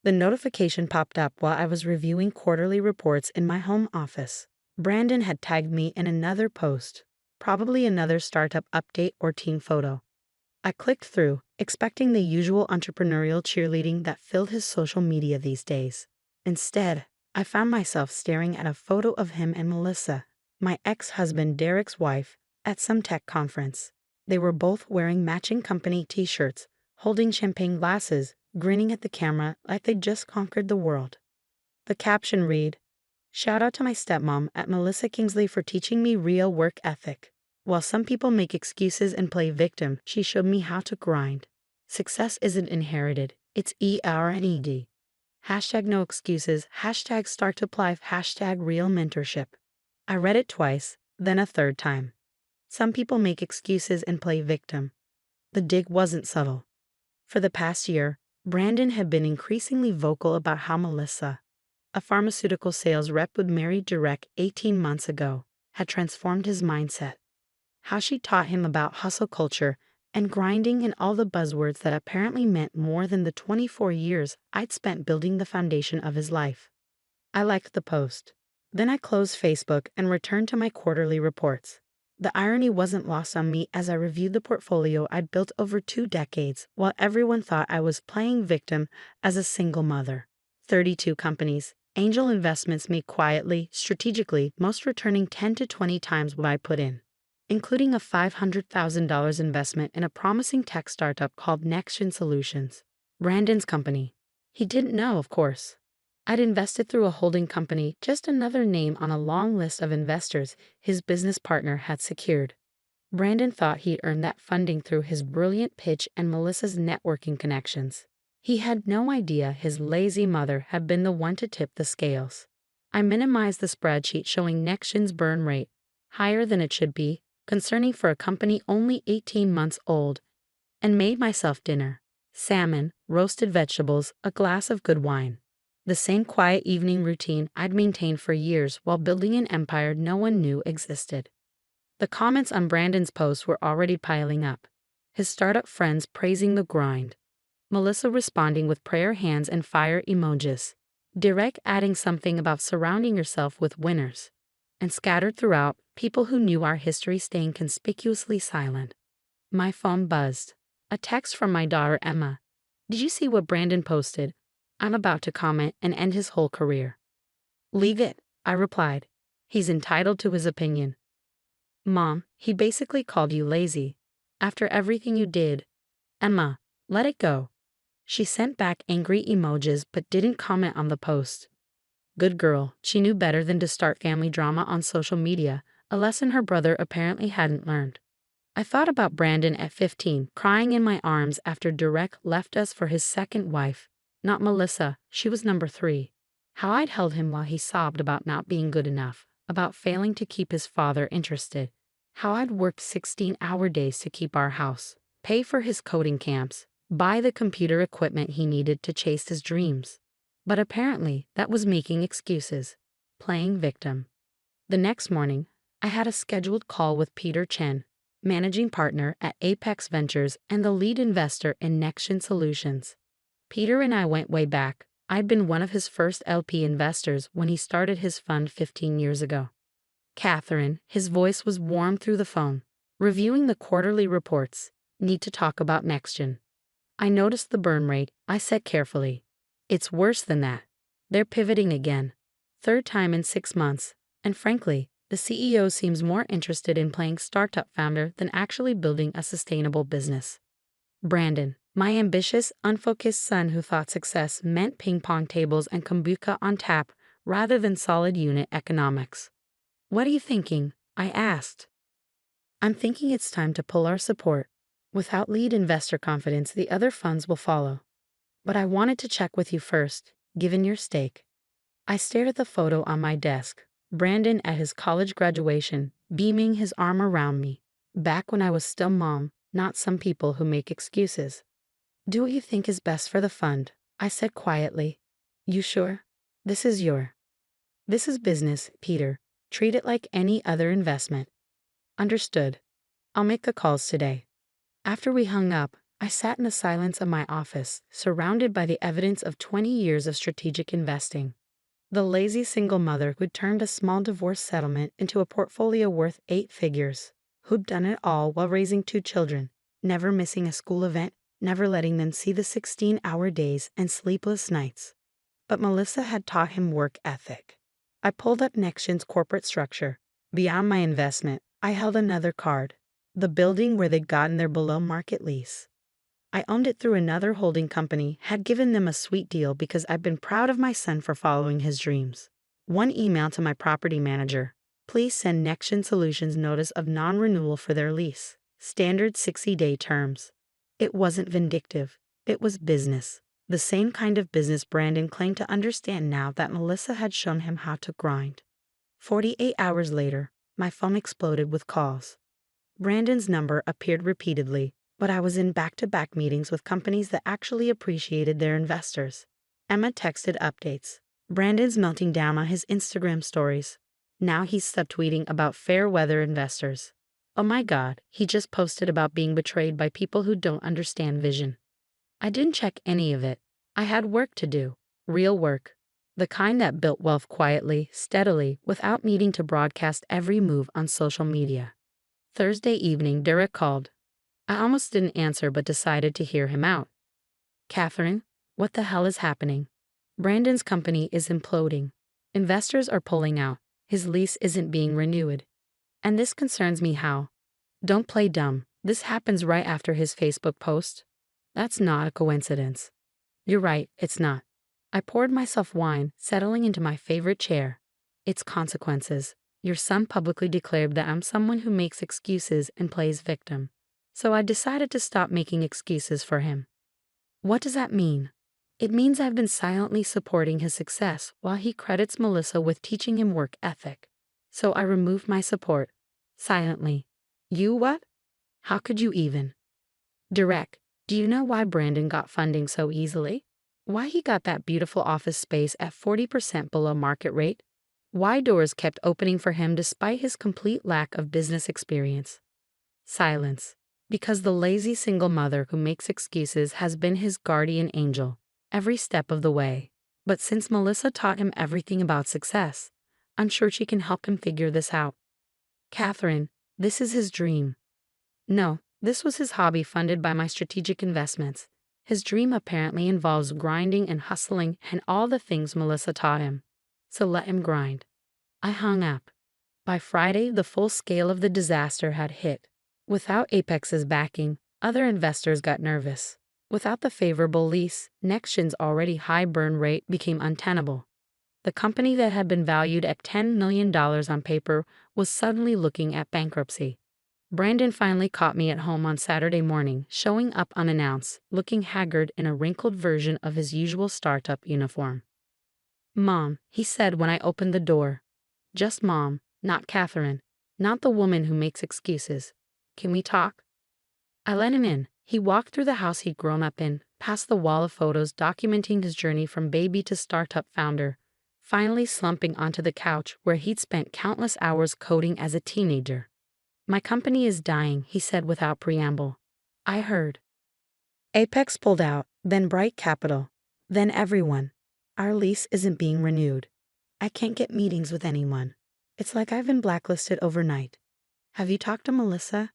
The notification popped up while I was reviewing quarterly reports in my home office. Brandon had tagged me in another post, probably another startup update or team photo. I clicked through, expecting the usual entrepreneurial cheerleading that filled his social media these days. Instead, I found myself staring at a photo of him and Melissa, my ex-husband Derek's wife, at some tech conference. They were both wearing matching company t-shirts, holding champagne glasses, grinning at the camera like they'd just conquered the world. The caption read, "Shout out to my stepmom at Melissa Kingsley for teaching me real work ethic. While some people make excuses and play victim, she showed me how to grind. Success isn't inherited, it's earned. Hashtag no excuses, hashtag startup life, hashtag real mentorship." I read it twice, then a third time. Some people make excuses and play victim. The dig wasn't subtle. For the past year, Brandon had been increasingly vocal about how Melissa, a pharmaceutical sales rep with Married Direct 18 months ago, had transformed his mindset. How she taught him about hustle culture and grinding and all the buzzwords that apparently meant more than the 24 years I'd spent building the foundation of his life. I liked the post. Then I closed Facebook and returned to my quarterly reports. The irony wasn't lost on me as I reviewed the portfolio I'd built over 2 decades while everyone thought I was playing victim as a single mother. 32 companies, angel investments made quietly, strategically, most returning 10 to 20 times what I put in, including a $500,000 investment in a promising tech startup called NextGen Solutions, Brandon's company. He didn't know, of course. I'd invested through a holding company, just another name on a long list of investors his business partner had secured. Brandon thought he'd earned that funding through his brilliant pitch and Melissa's networking connections. He had no idea his lazy mother had been the one to tip the scales. I minimized the spreadsheet showing NextGen's burn rate, higher than it should be, concerning for a company only 18 months old, and made myself dinner: salmon, roasted vegetables, a glass of good wine. The same quiet evening routine I'd maintained for years while building an empire no one knew existed. The comments on Brandon's post were already piling up. His startup friends praising the grind, Melissa responding with prayer hands and fire emojis, Direct adding something about surrounding yourself with winners, and scattered throughout, people who knew our history staying conspicuously silent. My phone buzzed. A text from my daughter Emma. "Did you see what Brandon posted? I'm about to comment and end his whole career." "Leave it," I replied. "He's entitled to his opinion." "Mom, he basically called you lazy. After everything you did." "Emma, let it go." She sent back angry emojis but didn't comment on the post. Good girl, she knew better than to start family drama on social media, a lesson her brother apparently hadn't learned. I thought about Brandon at 15, crying in my arms after Direct left us for his second wife. Not Melissa, she was number 3. How I'd held him while he sobbed about not being good enough, about failing to keep his father interested. How I'd worked 16-hour days to keep our house, pay for his coding camps, buy the computer equipment he needed to chase his dreams. But apparently, that was making excuses, playing victim. The next morning, I had a scheduled call with Peter Chen, managing partner at Apex Ventures and the lead investor in NextGen Solutions. Peter and I went way back. I'd been one of his first LP investors when he started his fund 15 years ago. "Catherine," his voice was warm through the phone, reviewing the quarterly reports. "Need to talk about NextGen." I noticed the burn rate. I said carefully, "It's worse than that. They're pivoting again. 3rd time in 6 months. And frankly, the CEO seems more interested in playing startup founder than actually building a sustainable business." Brandon, my ambitious, unfocused son who thought success meant ping pong tables and kombucha on tap rather than solid unit economics. "What are you thinking?" I asked. "I'm thinking it's time to pull our support. Without lead investor confidence, the other funds will follow. But I wanted to check with you first, given your stake." I stared at the photo on my desk, Brandon at his college graduation, beaming his arm around me, back when I was still mom, not some people who make excuses. "Do what you think is best for the fund," I said quietly. "You sure? This is business, Peter. Treat it like any other investment." "Understood. I'll make the calls today." After we hung up, I sat in the silence of my office, surrounded by the evidence of 20 years of strategic investing. The lazy single mother who'd turned a small divorce settlement into a portfolio worth 8 figures, who'd done it all while raising 2 children, never missing a school event, never letting them see the 16-hour days and sleepless nights. But Melissa had taught him work ethic. I pulled up Nextion's corporate structure. Beyond my investment, I held another card, the building where they'd gotten their below-market lease. I owned it through another holding company, had given them a sweet deal because I'd been proud of my son for following his dreams. One email to my property manager. Please send Nexion Solutions notice of non-renewal for their lease. Standard 60-day terms. It wasn't vindictive. It was business. The same kind of business Brandon claimed to understand now that Melissa had shown him how to grind. 48 hours later, my phone exploded with calls. Brandon's number appeared repeatedly, but I was in back-to-back meetings with companies that actually appreciated their investors. Emma texted updates. Brandon's melting down on his Instagram stories. Now he's subtweeting about fair weather investors. Oh my God, he just posted about being betrayed by people who don't understand vision. I didn't check any of it. I had work to do. Real work. The kind that built wealth quietly, steadily, without needing to broadcast every move on social media. Thursday evening, Derek called. I almost didn't answer but decided to hear him out. Catherine, what the hell is happening? Brandon's company is imploding. Investors are pulling out. His lease isn't being renewed. And this concerns me how? Don't play dumb. This happens right after his Facebook post. That's not a coincidence. You're right, it's not. I poured myself wine, settling into my favorite chair. It's consequences. Your son publicly declared that I'm someone who makes excuses and plays victim. So I decided to stop making excuses for him. What does that mean? It means I've been silently supporting his success while he credits Melissa with teaching him work ethic. So I removed my support. Silently. You what? How could you even? Direct, do you know why Brandon got funding so easily? Why he got that beautiful office space at 40% below market rate? Why doors kept opening for him despite his complete lack of business experience? Silence. Because the lazy single mother who makes excuses has been his guardian angel, every step of the way. But since Melissa taught him everything about success, I'm sure she can help him figure this out. Catherine, this is his dream. No, this was his hobby funded by my strategic investments. His dream apparently involves grinding and hustling and all the things Melissa taught him. So let him grind. I hung up. By Friday, the full scale of the disaster had hit. Without Apex's backing, other investors got nervous. Without the favorable lease, Nextion's already high burn rate became untenable. The company that had been valued at $10 million on paper was suddenly looking at bankruptcy. Brandon finally caught me at home on Saturday morning, showing up unannounced, looking haggard in a wrinkled version of his usual startup uniform. Mom, he said when I opened the door. Just Mom, not Catherine, not the woman who makes excuses. Can we talk? I let him in. He walked through the house he'd grown up in, past the wall of photos documenting his journey from baby to startup founder, finally slumping onto the couch where he'd spent countless hours coding as a teenager. My company is dying, he said without preamble. I heard. Apex pulled out, then Bright Capital, then everyone. Our lease isn't being renewed. I can't get meetings with anyone. It's like I've been blacklisted overnight. Have you talked to Melissa?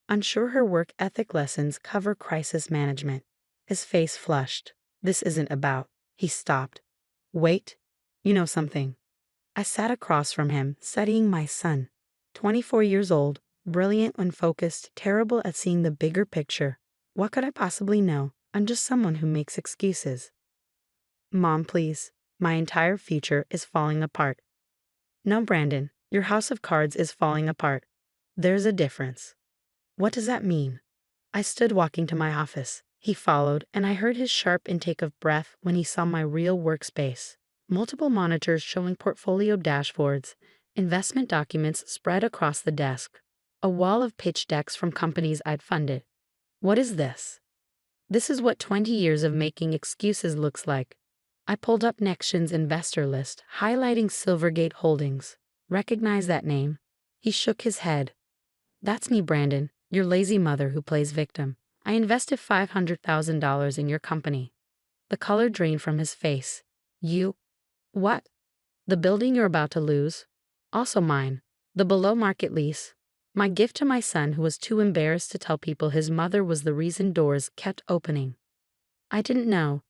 I'm sure her work ethic lessons cover crisis management. His face flushed. This isn't about. He stopped. Wait. You know something. I sat across from him, studying my son. 24 years old, brilliant when focused, terrible at seeing the bigger picture. What could I possibly know? I'm just someone who makes excuses. Mom, please. My entire future is falling apart. No, Brandon, your house of cards is falling apart. There's a difference. What does that mean? I stood walking to my office. He followed, and I heard his sharp intake of breath when he saw my real workspace. Multiple monitors showing portfolio dashboards, investment documents spread across the desk, a wall of pitch decks from companies I'd funded. What is this? This is what 20 years of making excuses looks like. I pulled up Nextion's investor list, highlighting Silvergate Holdings. Recognize that name? He shook his head. That's me, Brandon, your lazy mother who plays victim. I invested $500,000 in your company. The color drained from his face. You? What? The building you're about to lose? Also mine. The below market lease. My gift to my son who was too embarrassed to tell people his mother was the reason doors kept opening. I didn't know.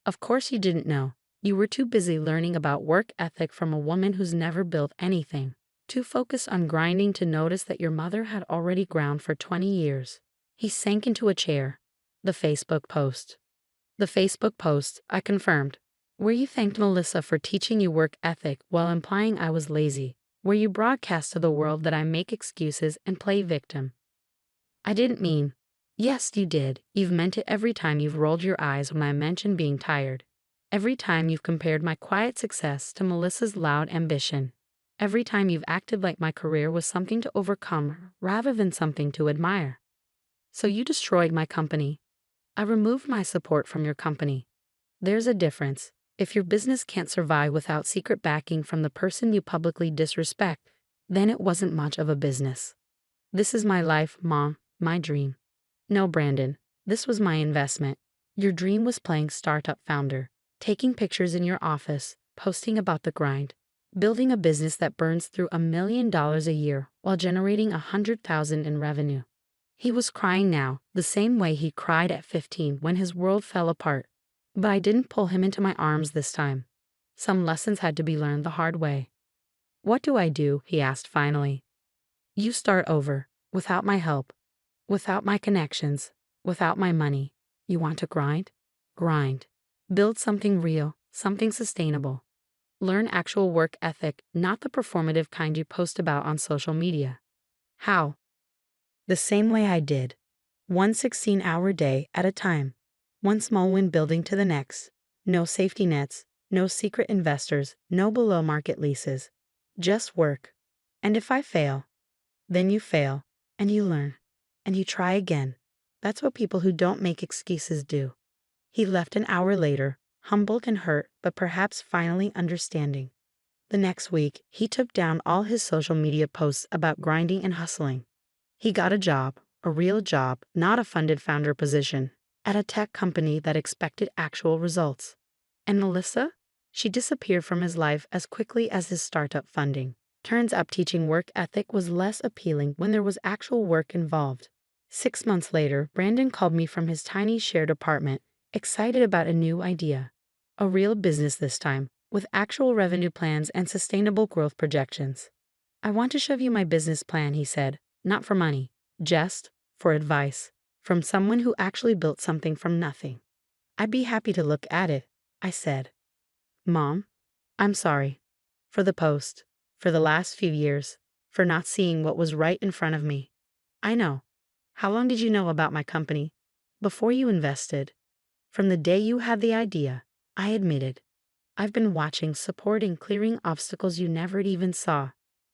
Of course you didn't know. You were too busy learning about work ethic from a woman who's never built anything. Too focused on grinding to notice that your mother had already ground for 20 years. He sank into a chair. The Facebook post. The Facebook post, I confirmed. Where you thanked Melissa for teaching you work ethic while implying I was lazy. Where you broadcast to the world that I make excuses and play victim. I didn't mean. Yes, you did. You've meant it every time you've rolled your eyes when I mentioned being tired. Every time you've compared my quiet success to Melissa's loud ambition. Every time you've acted like my career was something to overcome rather than something to admire. So you destroyed my company. I removed my support from your company. There's a difference. If your business can't survive without secret backing from the person you publicly disrespect, then it wasn't much of a business. This is my life, Mom, my dream. No, Brandon, this was my investment. Your dream was playing startup founder, taking pictures in your office, posting about the grind, building a business that burns through $1 million a year while generating $100,000 in revenue. He was crying now, the same way he cried at 15 when his world fell apart. But I didn't pull him into my arms this time. Some lessons had to be learned the hard way. What do I do? He asked finally. You start over, without my help, without my connections, without my money. You want to grind? Grind. Build something real, something sustainable. Learn actual work ethic, not the performative kind you post about on social media. How? The same way I did. One 16-hour day at a time. One small win building to the next. No safety nets, no secret investors, no below-market leases. Just work. And if I fail, then you fail, and you learn, and you try again. That's what people who don't make excuses do. He left an hour later, humbled and hurt, but perhaps finally understanding. The next week, he took down all his social media posts about grinding and hustling. He got a job, a real job, not a funded founder position, at a tech company that expected actual results. And Melissa? She disappeared from his life as quickly as his startup funding. Turns out teaching work ethic was less appealing when there was actual work involved. 6 months later, Brandon called me from his tiny shared apartment, excited about a new idea. A real business this time, with actual revenue plans and sustainable growth projections. I want to show you my business plan, he said, not for money, just for advice, from someone who actually built something from nothing. I'd be happy to look at it, I said. Mom, I'm sorry. For the post. For the last few years. For not seeing what was right in front of me. I know. How long did you know about my company? Before you invested. From the day you had the idea, I admitted. I've been watching, supporting, clearing obstacles you never even saw.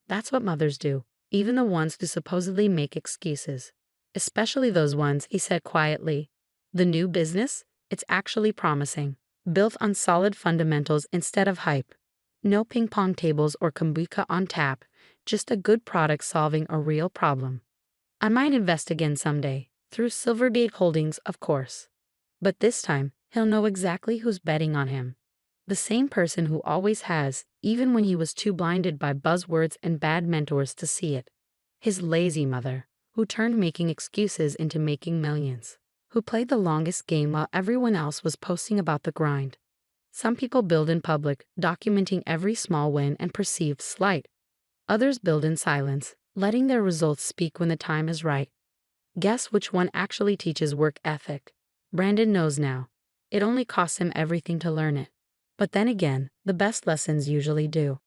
That's what mothers do, even the ones who supposedly make excuses. Especially those ones, he said quietly. The new business? It's actually promising. Built on solid fundamentals instead of hype. No ping pong tables or kombucha on tap, just a good product solving a real problem. I might invest again someday, through Silvergate Holdings, of course. But this time, he'll know exactly who's betting on him. The same person who always has, even when he was too blinded by buzzwords and bad mentors to see it. His lazy mother, who turned making excuses into making millions. Who played the longest game while everyone else was posting about the grind. Some people build in public, documenting every small win and perceived slight. Others build in silence, letting their results speak when the time is right. Guess which one actually teaches work ethic? Brandon knows now. It only costs him everything to learn it. But then again, the best lessons usually do.